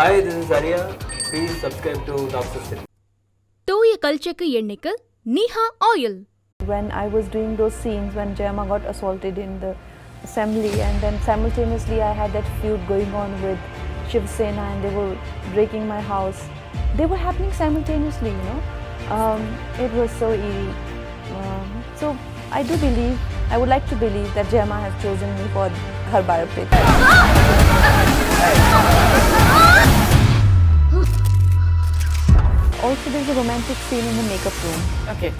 Hi, this is Arya. Please subscribe to TalksOfCinema. தூய கல்ச்சக்கு எண்ணெய்க்கு நீஹா oil. When I was doing those scenes when Jayama got assaulted in the assembly, and then simultaneously I had that feud going on with Shiv Sena, and they were breaking my house. They were happening simultaneously, you know. It was so eerie. So I would like to believe that Jayama has chosen me for her biopic. Also, there's a romantic scene in the makeup room. Okay.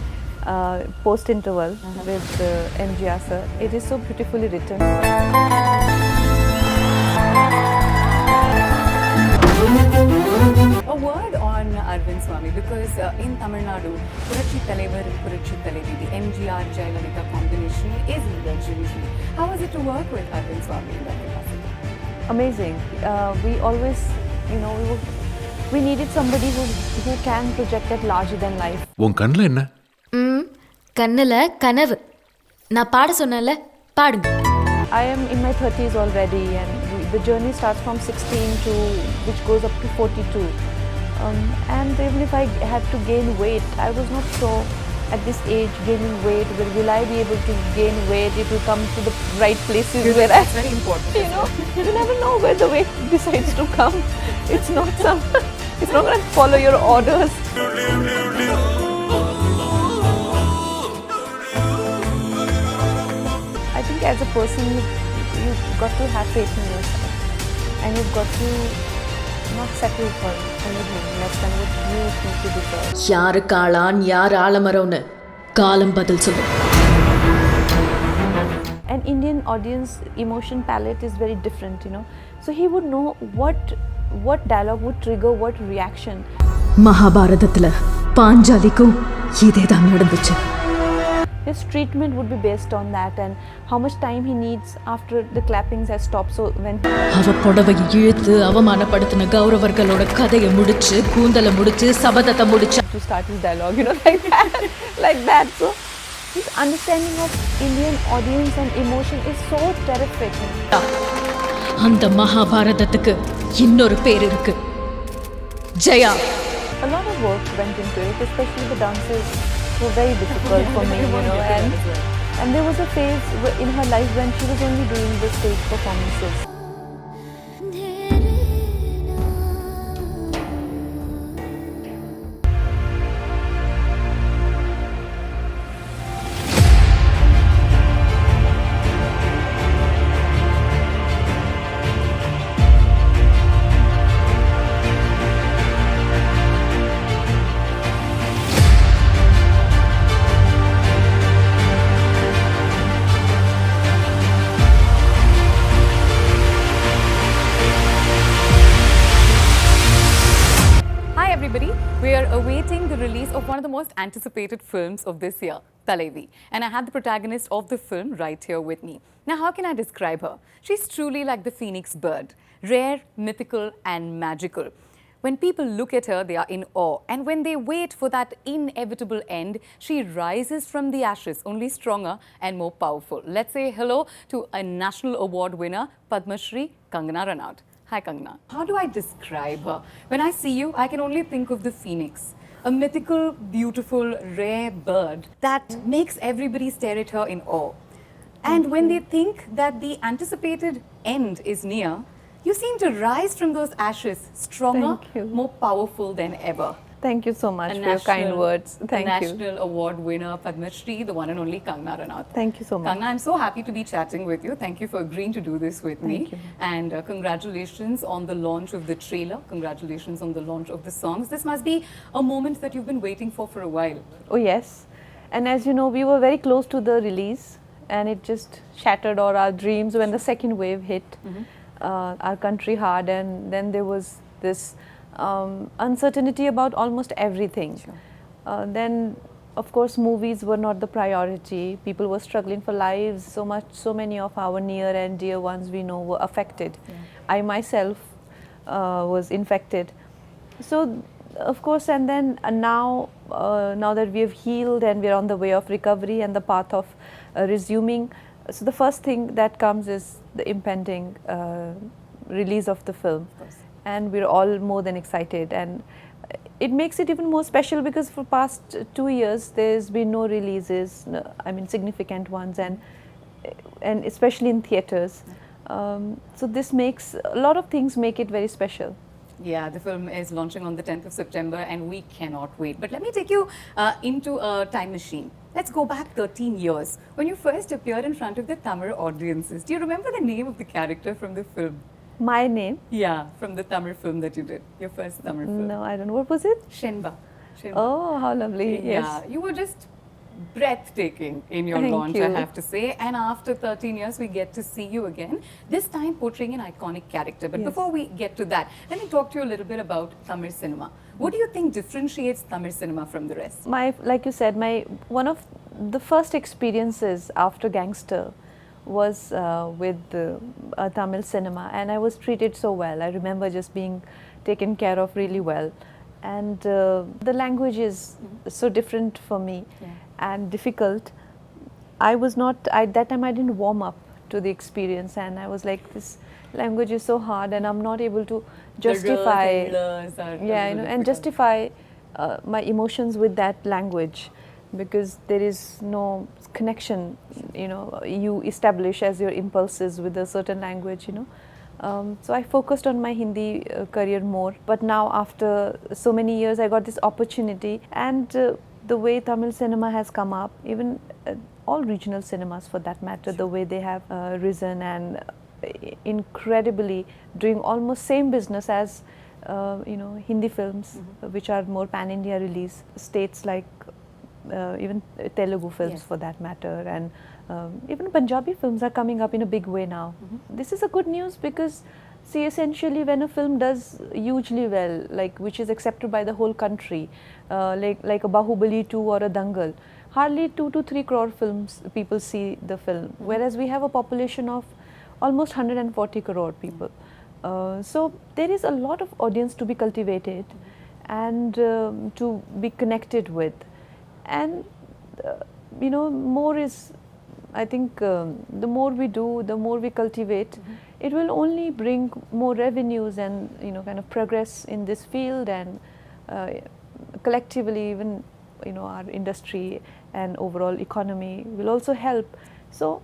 Post-interval with MGR sir. It is so beautifully written. A word on Arvind Swamy, because in Tamil Nadu, Purachi Thalaivii and Purachi Thalaivii, the MGR Jayalalitha combination is legendary. How was it to work with Arvind Swamy in that capacity? Amazing. We always, we needed somebody who can project that larger than life. உன் கண்ணில் என்ன? கண்ணில் கனவு. நான் பாட சொன்னேன்ல, பாடுங்க. I am in my 30s already, and the journey starts from 16 to which goes up to 42. And even if I had to gain weight, I was not sure at this age gaining weight. Will I be able to gain weight? It will come to the right places where That's very important. You never know where the weight decides to come. It's not going to follow your orders. I think as a person, you've got to have faith in yourself, and you've got to not settle for anything less than what you think you deserve. யாரு காளான் யார் ஆலமரம்னு காலம் பதில் சொல்லும். An Indian audience emotion palette is very different, So he would know what dialogue would trigger what reaction. மகாபாரதத்துல பாஞ்சாலிக்கும் இதேதான் நடந்துச்சு. His treatment would be based on that, and how much time he needs after the clappings has stopped. So when அவ புடவையை இழுத்து அவமானப்படுத்தின கௌரவர்களோட கதையை முடிச்சு கூந்தலை முடிச்சு சபதத்தை முடிச்சு to start his dialogue, like that. So his understanding of Indian audience and emotion is so terrific. அந்த மகாபாரதத்துக்கு இன்னொரு பேர் இருக்கு, Jaya. A lot of work went into it, especially the dances were very difficult for me, and there was a phase in her life when she was only doing the stage performances. We are awaiting the release of one of the most anticipated films of this year, Thalaivii. And I have the protagonist of the film right here with me. Now, how can I describe her? She's truly like the phoenix bird, rare, mythical, and magical. When people look at her, they are in awe. And when they wait for that inevitable end, she rises from the ashes, only stronger and more powerful. Let's say hello to a national award winner, Padma Shri Kangana Ranaut. Hi Kangana. How do I describe her? When I see you, I can only think of the phoenix, a mythical, beautiful, rare bird that makes everybody stare at her in awe. And when they think that the anticipated end is near, you seem to rise from those ashes stronger, more powerful than ever. Thank you so much for your kind words. Thank you. National award winner, Padma Shri, the one and only Kangana Ranaut. Thank you so much. Kangana, I'm so happy to be chatting with you. Thank you for agreeing to do this with me. You. And congratulations on the launch of the trailer. Congratulations on the launch of the songs. This must be a moment that you've been waiting for a while. Oh yes. And as you know, we were very close to the release, and it just shattered all our dreams when the second wave hit our country hard, and then there was this uncertainty about almost everything. Sure. Then, of course, movies were not the priority. People were struggling for lives. So many of our near and dear ones we know were affected. Yeah. I myself was infected. So, of course, and then now that we have healed and we're on the way of recovery and the path of resuming, so the first thing that comes is the impending release of the film. and we're all more than excited. And it makes it even more special because for past 2 years there's been no releases, I mean significant ones, and especially in theatres. So this makes a lot of things make it very special. Yeah, the film is launching on the 10th of September and we cannot wait. But let me take you into a time machine. Let's go back 13 years. When you first appeared in front of the Tamil audiences, do you remember the name of the character from the film? My name? Yeah, from the Tamil film that you did, your first Tamil film. No, I don't know. What was it? Shenba. Oh, how lovely. Yeah, Yes. you were just breathtaking in your Thank launch, you. I have to say. And after 13 years, we get to see you again, this time portraying an iconic character. But Yes. before we get to that, let me talk to you a little bit about Tamil cinema. What do you think differentiates Tamil cinema from the rest? Like you said, one of the first experiences after Gangster was with Tamil cinema, and I was treated so well. I remember just being taken care of really well. And the language is so different for me and difficult. At that time I didn't warm up to the experience, and I was like, this language is so hard and I'm not able to justify, and justify my emotions with that language, because there is no connection, you establish as your impulses with a certain language, So I focused on my Hindi career more, but now after so many years I got this opportunity, and the way Tamil cinema has come up, even all regional cinemas for that matter, the way they have risen and incredibly doing almost same business as Hindi films, which are more pan-India release, states like even Telugu films for that matter, and even Punjabi films are coming up in a big way now. This is a good news because, see, essentially when a film does hugely well, like which is accepted by the whole country, like a Bahubali 2 or a Dangal, hardly 2 to 3 crore films people see the film, whereas we have a population of almost 140 crore people. So there is a lot of audience to be cultivated and to be connected with, and more is, I think the more we do, the more we cultivate, it will only bring more revenues and kind of progress in this field, and collectively even our industry and overall economy will also help. So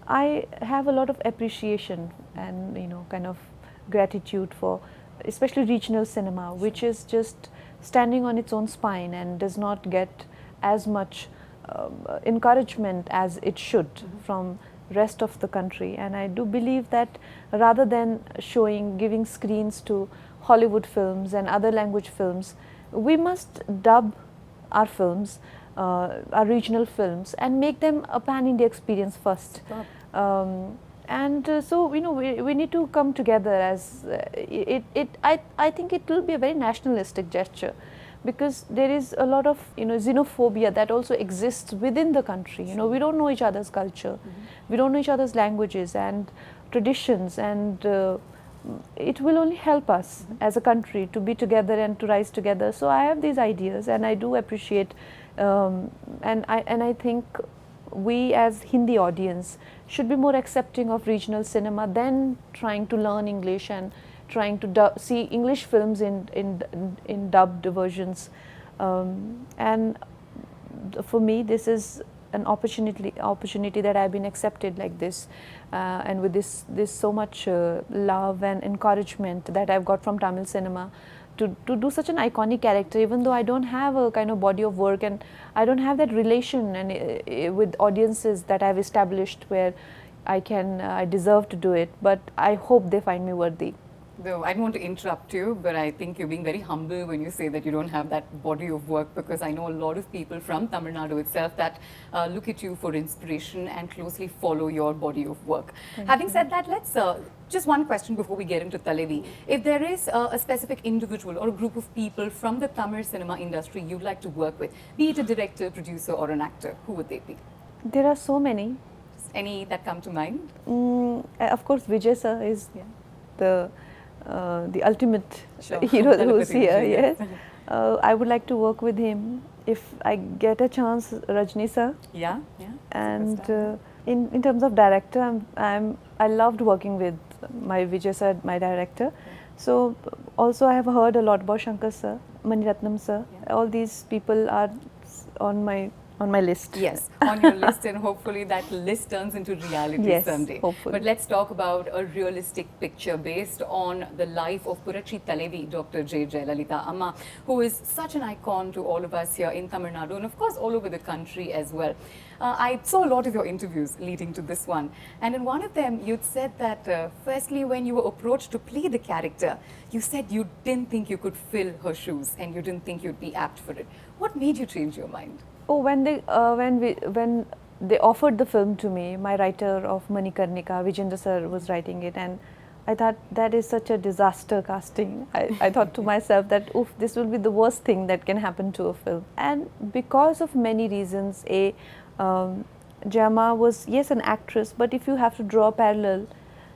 I have a lot of appreciation and kind of gratitude for especially regional cinema, which is just standing on its own spine and does not get as much encouragement as it should from rest of the country. And I do believe that rather than giving screens to Hollywood films and other language films, we must dub our films, our regional films, and make them a pan-India experience first. So we need to come together as I think it will be a very nationalistic gesture, because there is a lot of xenophobia that also exists within the country. We don't know each other's culture, we don't know each other's languages and traditions, and it will only help us as a country to be together and to rise together. So I have these ideas, and I do appreciate, and I think we as Hindi audience should be more accepting of regional cinema than trying to learn English and trying to see English films in dubbed versions. And for me, this is an opportunity that I've been accepted like this, and with this so much love and encouragement that I've got from Tamil cinema to do such an iconic character, even though I don't have a kind of body of work and I don't have that relation and with audiences that I've established where I deserve to do it, but I hope they find me worthy. Though I don't want to interrupt you, but I think you're being very humble when you say that you don't have that body of work, because I know a lot of people from Tamil Nadu itself that look at you for inspiration and closely follow your body of work. Having said that, let's just one question before we get into Thalaivii. If there is a specific individual or a group of people from the Tamil cinema industry you'd like to work with, be it a director, producer or an actor, who would they be? There are so many. Any that come to mind? Of course, Vijay sir is the ultimate hero who's here. Yes, I would like to work with him if I get a chance. Rajni sir. Yeah. And in terms of director, I loved working with my Vijay sir, my director. So also I have heard a lot about Shankar sir, Maniratnam sir. All these people are on my list. Yes, on your list, and hopefully that list turns into reality Yes, someday. hopefully. But let's talk about a realistic picture based on the life of Purachi Thalaivii, Dr. J. Jayalalitha Amma, who is such an icon to all of us here in Tamil Nadu and of course all over the country as well. I saw a lot of your interviews leading to this one, and in one of them you'd said that firstly when you were approached to play the character, you said you didn't think you could fill her shoes and you didn't think you'd be apt for it. What made you change your mind? Oh, when they offered the film to me, my writer of Manikarnika, Vijendra sir, was writing it, and I thought that is such a disaster casting. I thought to myself that, oof, this will be the worst thing that can happen to a film. And because of many reasons, Jama was, yes, an actress, but if you have to draw a parallel,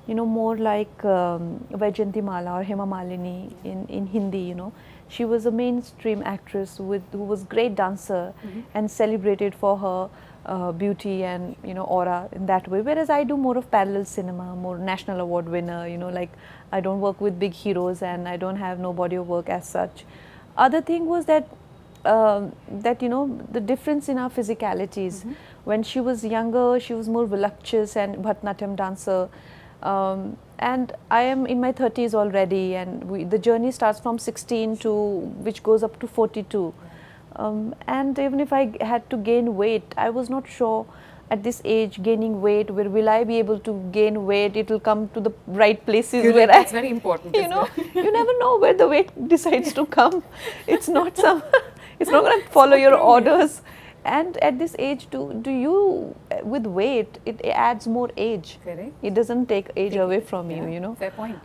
you know, more like Vaijayanti Mala or Hema Malini in Hindi, you know. She was a mainstream actress who was great dancer and celebrated for her beauty and, you know, aura in that way. Whereas I do more of parallel cinema, more national award winner, you know, like I don't work with big heroes and I don't have no body of work as such. Other thing was that, you know, the difference in our physicalities. When she was younger, she was more voluptuous and Bharatanatyam dancer. And I am in my 30s already, and the journey starts from 16 to which goes up to 42. And even if I had to gain weight, I was not sure at this age gaining weight, where will I be able to gain weight? It will come to the right places where that's very important. You know, you never know where the weight decides to come. It's not it's not going to follow your orders. And at this age, with weight, it adds more age. Correct. It doesn't take age away from you, you know. Fair point.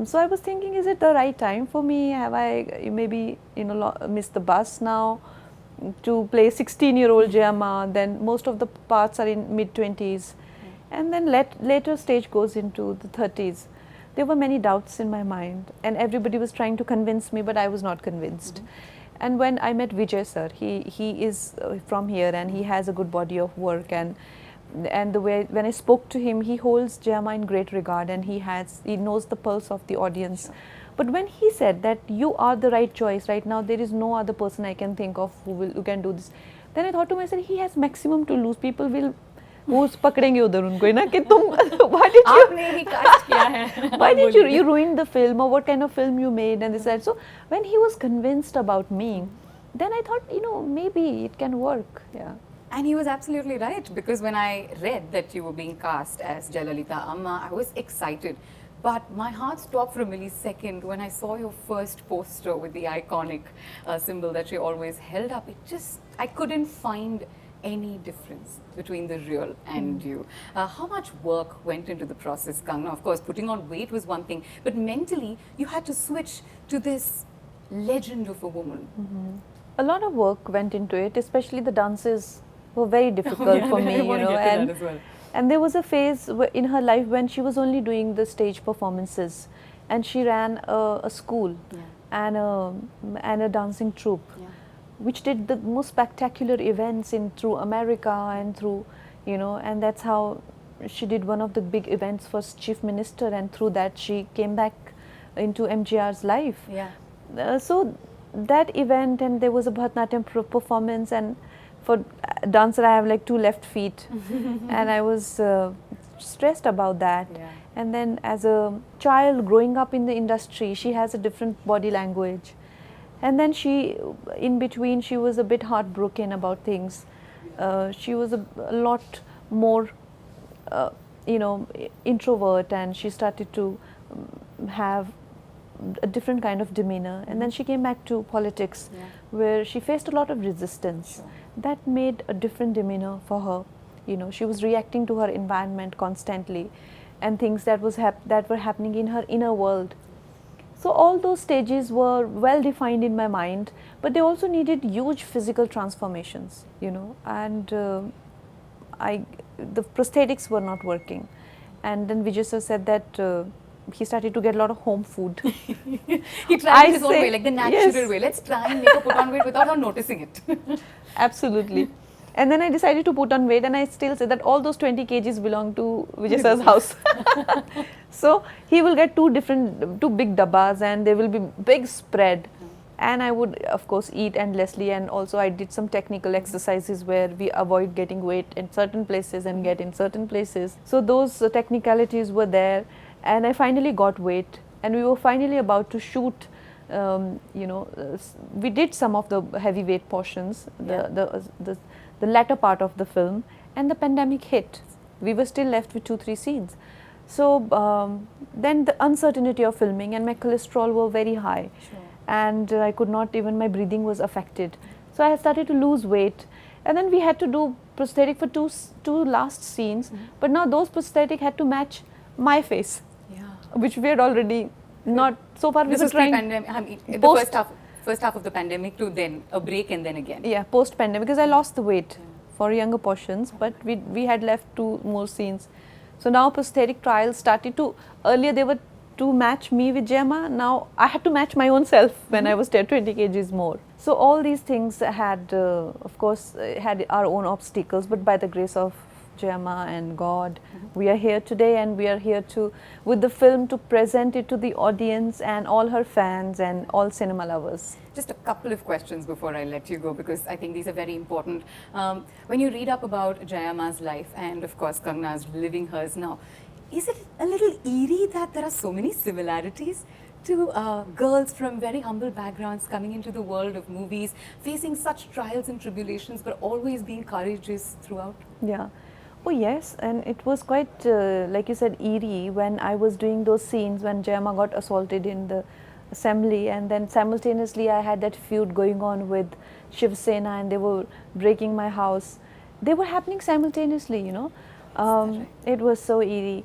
So I was thinking, is it the right time for me? Have I maybe, you know, missed the bus now to play 16-year-old Jayama? Then most of the parts are in mid-20s. And then later stage goes into the 30s. There were many doubts in my mind, and everybody was trying to convince me, but I was not convinced. And when I met Vijay sir, he is from here and he has a good body of work, and the way when I spoke to him, he holds Jayama in great regard and he knows the pulse of the audience. But when he said that you are the right choice right now, there is no other person I can think of who can do this, then I thought to myself, he has maximum to lose. People will पकड़ेंगे उधर उनको ना कि तुम why did you आपने ही cast किया है why did you ruin the film, or what kind of film you made and this and so when he was convinced about me, then I thought, you know, maybe it can work. Yeah. And he was absolutely right, because when I read that you were being cast as Jayalalitha Amma, I was excited. But my heart stopped for a millisecond when I saw your first poster with the iconic symbol that you always held up. I couldn't find any difference between the real and you. How much work went into the process, Kangana? Of course, putting on weight was one thing, but mentally you had to switch to this legend of a woman. A lot of work went into it, especially the dances were very difficult for me, you know, and there was a phase in her life when she was only doing the stage performances, and she ran a school and a dancing troupe, which did the most spectacular events through America and through, you know, and that's how she did one of the big events for Chief Minister, and through that she came back into MGR's life. So that event, and there was a Bharatanatyam performance, and for dancer I have like 2 left feet and I was stressed about that. And then as a child growing up in the industry, she has a different body language. And then in between, she was a bit heartbroken about things. She was a lot more, you know, introvert, and she started to have a different kind of demeanor. And then she came back to politics, where she faced a lot of resistance. That made a different demeanor for her. You know, she was reacting to her environment constantly, and things that were happening in her inner world. So all those stages were well defined in my mind, but they also needed huge physical transformations, you know, and the prosthetics were not working. And then Vijay sir said that he started to get a lot of home food. He tried his own way, like the natural way. Let's try and make her put on weight without her noticing it. Absolutely. And then I decided to put on weight, and I still say that all those 20 kgs belong to Vijay sir's house. So he will get two big dabbas, and there will be big spread. And I would, of course, eat endlessly, and also I did some technical exercises where we avoid getting weight in certain places and get in certain places. So those technicalities were there, and I finally got weight, and we were finally about to shoot. We did some of the heavyweight portions, the latter part of the film, and the pandemic hit. We were still left with 2-3 scenes. So then the uncertainty of filming, and my cholesterol were very high. Sure. And I could not even, my breathing was affected. So I started to lose weight, and then we had to do prosthetic for two last scenes, but now those prosthetic had to match my face, which we had already not, so far we This were was trying. pre-pandemic, I mean, the first half of the pandemic to then a break and then again. Yeah, post-pandemic, because I lost the weight for younger portions, but we had left 2 more scenes. So now prosthetic trials started to, earlier they were to match me with Gemma, now I had to match my own self when I was 20 kgs more. So all these things had, of course, had our own obstacles, but by the grace of Gemma and God, we are here today, and we are here to, with the film, to present it to the audience and all her fans and all cinema lovers. Just a couple of questions before I let you go, because I think these are very important. When you read up about Jayama's life, and of course Kangana's living hers now, is it a little eerie that there are so many similarities to girls from very humble backgrounds coming into the world of movies, facing such trials and tribulations, but always being courageous throughout? Yeah. Oh yes, and it was quite, like you said, eerie when I was doing those scenes when Jayama got assaulted in the assembly, and then simultaneously I had that feud going on with Shiv Sena, and they were breaking my house. They were happening simultaneously, you know. It was so eerie.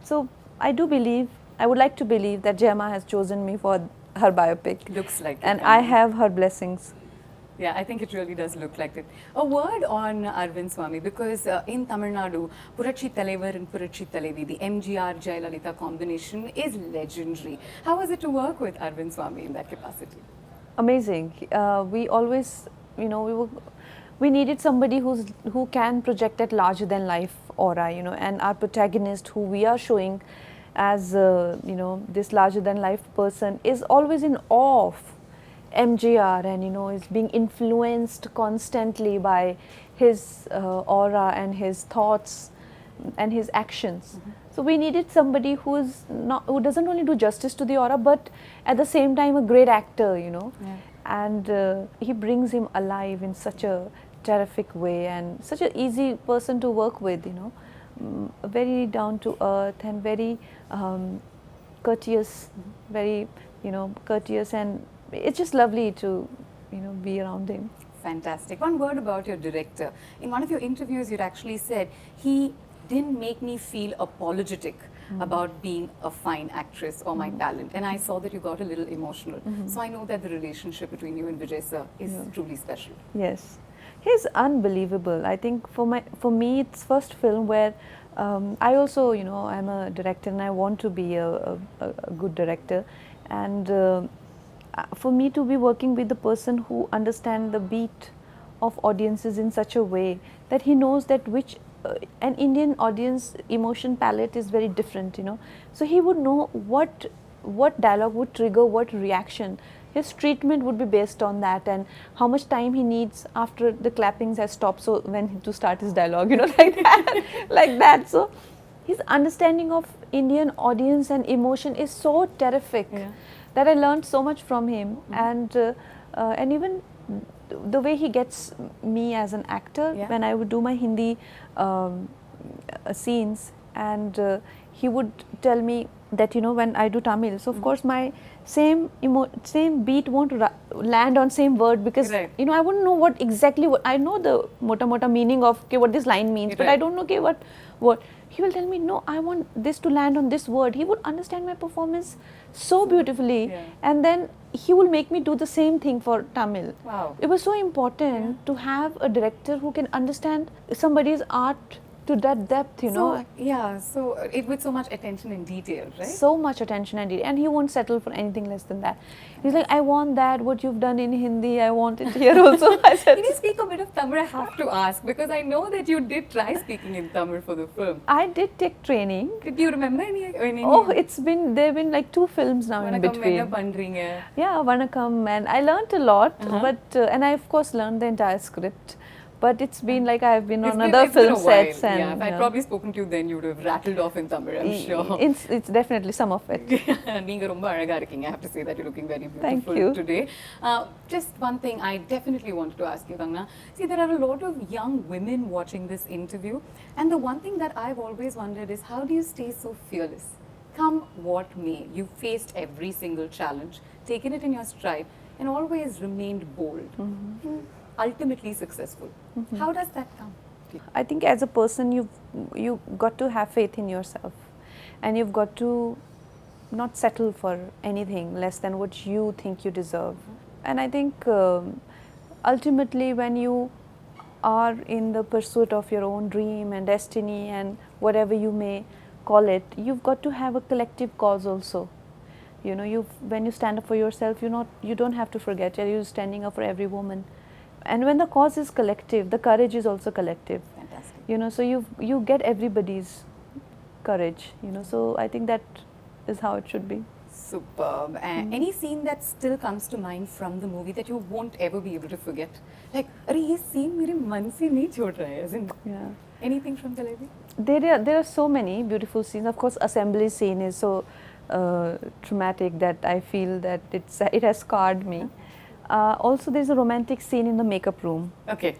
So I do believe, I would like to believe that Jayama has chosen me for her biopic. Looks like it. And I have her blessings. Yeah, I think it really does look like it. A word on Arvind Swamy, because in Tamil Nadu, Purachi Thalaivar and Purachi Thalaivii, the MGR Jayalalitha combination is legendary. How was it to work with Arvind Swamy in that capacity? Amazing. We always, you know, we needed somebody who can project that larger than life aura, you know, and our protagonist, who we are showing as you know, this larger than life person, is always in awe of MJR, and you know, is being influenced constantly by his aura and his thoughts and his actions. So we needed somebody who doesn't only do justice to the aura, but at the same time a great actor, you know. And he brings him alive in such a terrific way, and such an easy person to work with, you know. Very down to earth and very courteous, very, you know, courteous, and it's just lovely to, you know, be around him. Fantastic. One word about your director. In one of your interviews, you'd actually said, he didn't make me feel apologetic about being a fine actress or my talent. And I saw that you got a little emotional. So I know that the relationship between you and Vijay sir is truly special. Yes. He's unbelievable. I think for me, it's first film where I also, you know, I'm a director and I want to be a good director. And for me to be working with the person who understands the beat of audiences in such a way that he knows that an Indian audience emotion palette is very different, you know. So he would know what dialogue would trigger what reaction. His treatment would be based on that, and how much time he needs after the clappings has stopped, so when to start his dialogue, you know, like that, like that. So his understanding of Indian audience and emotion is so terrific that I learned so much from him, and even the way he gets me as an actor when I would do my Hindi scenes, and he would tell me that, you know, when I do Tamil, so of course my same beat won't land on same word, because you know, I wouldn't know what I know the mota meaning of what this line means, but I don't know what he will tell me. No, I want this to land on this word. He would understand my performance so beautifully, and then he will make me do the same thing for Tamil. Wow. It was so important to have a director who can understand somebody's art to that depth, you know. So it with so much attention and detail, right? So much attention and detail, and he won't settle for anything less than that. He's like, I want that, what you've done in Hindi, I want it here also. I said, Can you speak a bit of Tamil? I have to ask because I know that you did try speaking in Tamil for the film. I did take training. Do you remember any? Oh, there've been like 2 films now in between. Vandringa. Yeah, Vanakkam, and I learnt a lot, but and I of course learned the entire script. But it's been like I've been on other film sets, and if I'd probably spoken to you then, you would have rattled off in Tamil, I'm sure. It's definitely some of it. Neenga romba azhaga irukkinga. I have to say that you're looking very Thank beautiful you. today. Just one thing I definitely wanted to ask you, Kangana. See, there are a lot of young women watching this interview, and the one thing that I've always wondered is how do you stay so fearless? Come what may, you faced every single challenge, taken it in your stride, and always remained bold. Ultimately successful. How does that come? I think as a person, you've got to have faith in yourself, and you've got to not settle for anything less than what you think you deserve. And I think ultimately, when you are in the pursuit of your own dream and destiny and whatever you may call it, you've got to have a collective cause also. You know, when you stand up for yourself, you don't have to forget you're standing up for every woman. And when the cause is collective, the courage is also collective. Fantastic. You know, so you get everybody's courage. You know, so I think that is how it should be. Superb. And any scene that still comes to mind from the movie that you won't ever be able to forget? Like, this scene mere man se nahi chhod raha hai, isn't it? Yeah. Anything from Thalaivii? There are so many beautiful scenes. Of course, assembly scene is so traumatic that I feel that it has scarred me. Also, there's a romantic scene in the makeup room. Okay.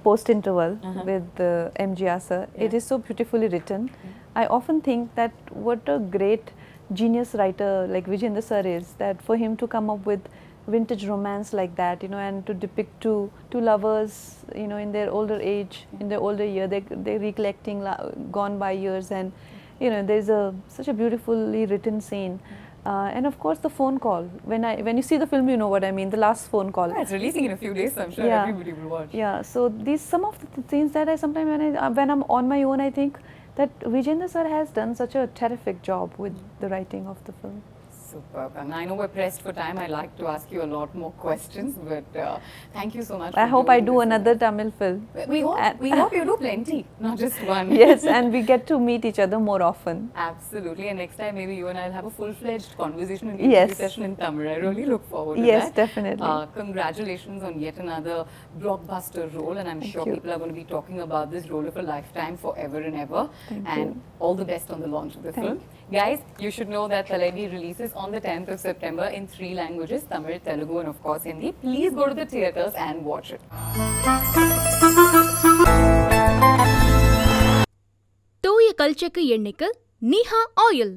Post-interval with MGR sir. Yeah. It is so beautifully written. I often think that what a great genius writer like Vijayendra sir is, that for him to come up with vintage romance like that, you know, and to depict two lovers, you know, in their older age, in their older year, they're recollecting gone by years, and you know, there's such a beautifully written scene. And of course the phone call. When you see the film, you know what I mean. The last phone call. Yeah, it's releasing in a few days, so I'm sure everybody will watch. Yeah. So these some of the scenes that I sometimes when I'm on my own, I think that Vijayendra sir has done such a terrific job with the writing of the film. Superb. And I know we're pressed for time. I'd like to ask you a lot more questions, but thank you so much. I hope I do another Tamil film. We hope you do plenty, not just one. Yes, and we get to meet each other more often. Absolutely. And next time maybe you and I'll have a full-fledged conversation and Yes. session in Tamil. I really look forward to that. Yes, definitely. Congratulations on yet another blockbuster role, and I'm sure you. people are going to be talking about this role of a lifetime forever and ever. Thank and you. all the best on the launch of the film. Guys, you should know that Thalaivii releases on the 10th of September in 3 languages, Tamil, Telugu and of course Hindi. Please go to the theatres and watch it. தூய கல்ச்சக்கு எண்ணெய்க்கு நீஹா oil